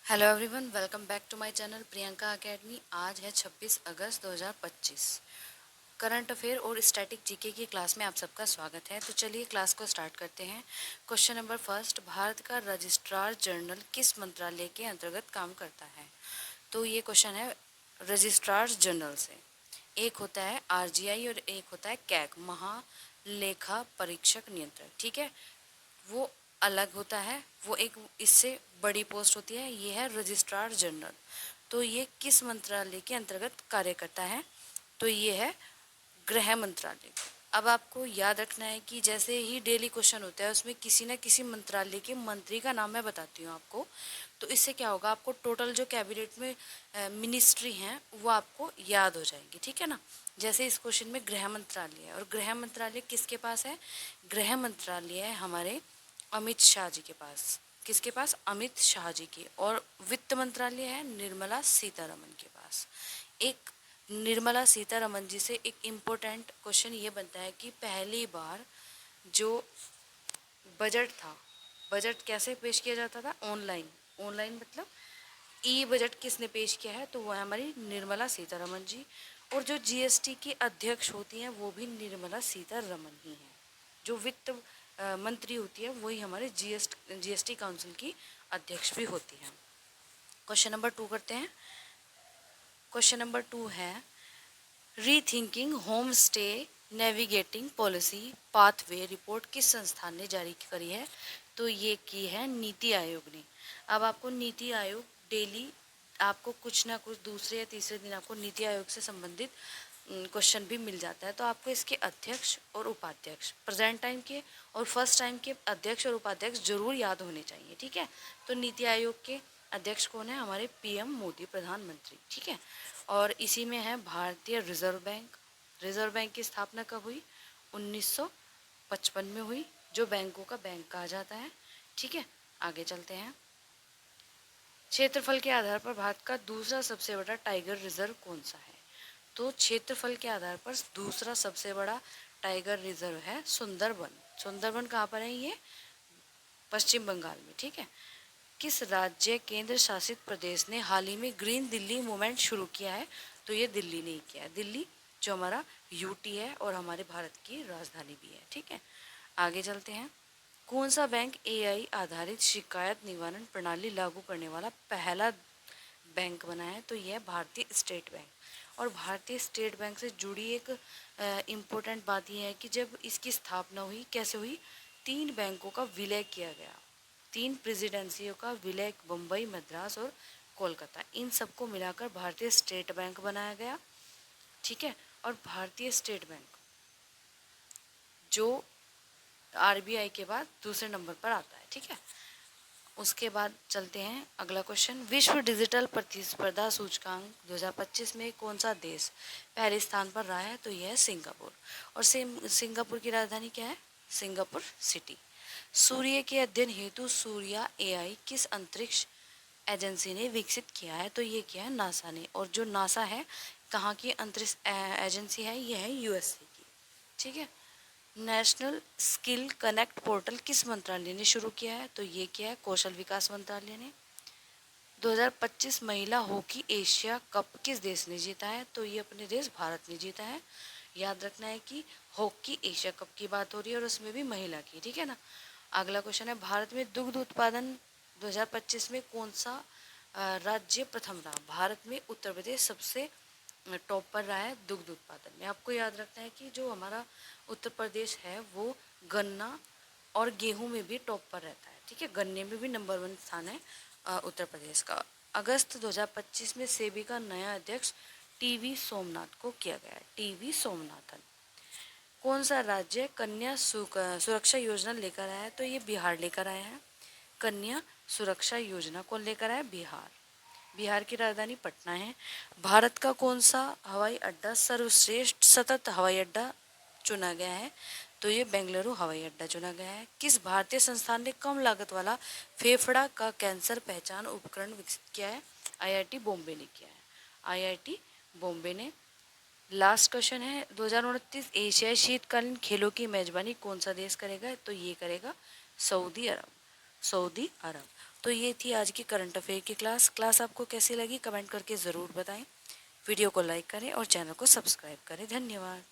Hello everyone, welcome back to my channel Priyanka academy. आज है 26 अगस्त 2025। करंट अफेयर और स्टैटिक जीके की क्लास में आप सबका स्वागत है। तो चलिए क्लास को स्टार्ट करते हैं। क्वेश्चन नंबर फर्स्ट, भारत का रजिस्ट्रार जनरल किस मंत्रालय के अंतर्गत काम करता है? तो ये क्वेश्चन है रजिस्ट्रार जनरल से। एक होता है आरजीआई और एक होता है कैग, महालेखा परीक्षक नियंत्रक। ठीक है, वो अलग होता है, वो एक इससे बड़ी पोस्ट होती है। ये है रजिस्ट्रार जनरल। तो ये किस मंत्रालय के अंतर्गत कार्य करता है? तो ये है गृह मंत्रालय। अब आपको याद रखना है कि जैसे ही डेली क्वेश्चन होता है उसमें किसी न किसी मंत्रालय के मंत्री का नाम मैं बताती हूँ आपको। तो इससे क्या होगा, आपको टोटल जो कैबिनेट में मिनिस्ट्री हैं वो आपको याद हो जाएंगी। ठीक है ना। जैसे इस क्वेश्चन में गृह मंत्रालय है, और गृह मंत्रालय किसके पास है? गृह मंत्रालय है हमारे अमित शाह जी के पास। किसके पास? अमित शाह जी के। और वित्त मंत्रालय है निर्मला सीतारमन के पास। एक निर्मला सीतारमन जी से एक इम्पोर्टेंट क्वेश्चन ये बनता है कि पहली बार जो बजट था, बजट कैसे पेश किया जाता था? ऑनलाइन। ऑनलाइन मतलब ई बजट किसने पेश किया है? तो वो है हमारी निर्मला सीतारमन जी। और जो जीएसटी की अध्यक्ष होती हैं वो भी निर्मला सीतारमन ही हैं। जो वित्त मंत्री होती है वही हमारे जीएसटी काउंसिल की अध्यक्ष भी होती हैं। क्वेश्चन नंबर 2 करते हैं। क्वेश्चन नंबर 2 है rethinking home stay navigating policy pathway report किस संस्थान ने जारी करी है? तो ये की है नीति आयोग ने। अब आपको नीति आयोग डेली आपको कुछ ना कुछ दूसरे या तीसरे दिन आपको नीति आयोग से संबंधित क्वेश्चन भी मिल जाता है। तो आपको इसके अध्यक्ष और उपाध्यक्ष प्रेजेंट टाइम के और फर्स्ट टाइम के अध्यक्ष और उपाध्यक्ष जरूर याद होने चाहिए। ठीक है। तो नीति आयोग के अध्यक्ष कौन है? हमारे पीएम मोदी, प्रधानमंत्री। ठीक है। और इसी में है भारतीय रिजर्व बैंक। रिजर्व बैंक की स्थापना कब हुई? 1955 में हुई, जो बैंकों का बैंक कहा जाता है। ठीक है, आगे चलते हैं। क्षेत्रफल के आधार पर भारत का दूसरा सबसे बड़ा टाइगर रिजर्व कौन सा है? तो क्षेत्रफल के आधार पर दूसरा सबसे बड़ा टाइगर रिजर्व है सुंदरबन। सुंदरबन कहाँ पर है? ये पश्चिम बंगाल में। ठीक है। किस राज्य केंद्र शासित प्रदेश ने हाल ही में ग्रीन दिल्ली मूवमेंट शुरू किया है? तो ये दिल्ली ने ही किया है। दिल्ली जो हमारा यूटी है और हमारे भारत की राजधानी भी है। ठीक है, आगे चलते हैं। कौन सा बैंक एआई आधारित शिकायत निवारण प्रणाली लागू करने वाला पहला बैंक बना है? तो यह भारतीय स्टेट बैंक। और भारतीय स्टेट बैंक से जुड़ी एक इम्पोर्टेंट बात यह है कि जब इसकी स्थापना हुई, कैसे हुई? 3 बैंकों का विलय किया गया। 3 प्रेसिडेंसियों का विलय, बम्बई, मद्रास और कोलकाता, इन सबको मिलाकर भारतीय स्टेट बैंक बनाया गया। ठीक है। और भारतीय स्टेट बैंक जो आरबीआई के बाद दूसरे नंबर पर आता है। ठीक है। उसके बाद चलते हैं अगला क्वेश्चन। विश्व डिजिटल प्रतिस्पर्धा सूचकांक 2025 में कौन सा देश पहले स्थान पर रहा है? तो यह है सिंगापुर। और सिंगापुर की राजधानी क्या है? Singapore city. सूर्य के अध्ययन हेतु सूर्या एआई किस अंतरिक्ष एजेंसी ने विकसित किया है? तो ये किया है नासा ने। और जो नासा है, कहाँ की अंतरिक्ष एजेंसी है? ये है यूएसए की। ठीक है। नेशनल स्किल कनेक्ट पोर्टल किस मंत्रालय ने शुरू किया है? तो ये किया है कौशल विकास मंत्रालय ने। 2025 महिला हॉकी एशिया कप किस देश ने जीता है? तो ये अपने देश भारत ने जीता है। याद रखना है कि हॉकी एशिया कप की बात हो रही है और उसमें भी महिला की। ठीक है ना। अगला क्वेश्चन है भारत में दुग्ध उत्पादन 2025 में कौन सा राज्य प्रथम रहा? भारत में उत्तर प्रदेश सबसे टॉप पर रहा है दुग्ध उत्पादन में। आपको याद रखना है कि जो हमारा उत्तर प्रदेश है वो गन्ना और गेहूं में भी टॉप पर रहता है। ठीक है, गन्ने में भी नंबर 1 स्थान है उत्तर प्रदेश का। अगस्त 2025 में सेबी का नया अध्यक्ष टीवी सोमनाथ को किया गया है। टीवी सोमनाथन। कौन सा राज्य कन्या सुरक्षा योजना लेकर आया है? तो ये बिहार लेकर आया है। कन्या सुरक्षा योजना कौन लेकर आया? बिहार। बिहार की राजधानी पटना है। भारत का कौन सा हवाई अड्डा सर्वश्रेष्ठ सतत हवाई अड्डा चुना गया है? तो ये बेंगलुरु हवाई अड्डा चुना गया है। किस भारतीय संस्थान ने कम लागत वाला फेफड़ा का कैंसर पहचान उपकरण विकसित किया है? आईआईटी बॉम्बे ने किया है। आईआईटी बॉम्बे ने। लास्ट क्वेश्चन है 2029 एशियाई शीतकालीन खेलों की मेजबानी कौन सा देश करेगा? तो ये करेगा सऊदी अरब। सऊदी अरब। तो ये थी आज की करंट अफेयर की क्लास आपको कैसी लगी कमेंट करके ज़रूर बताएं। वीडियो को लाइक करें और चैनल को सब्सक्राइब करें। धन्यवाद।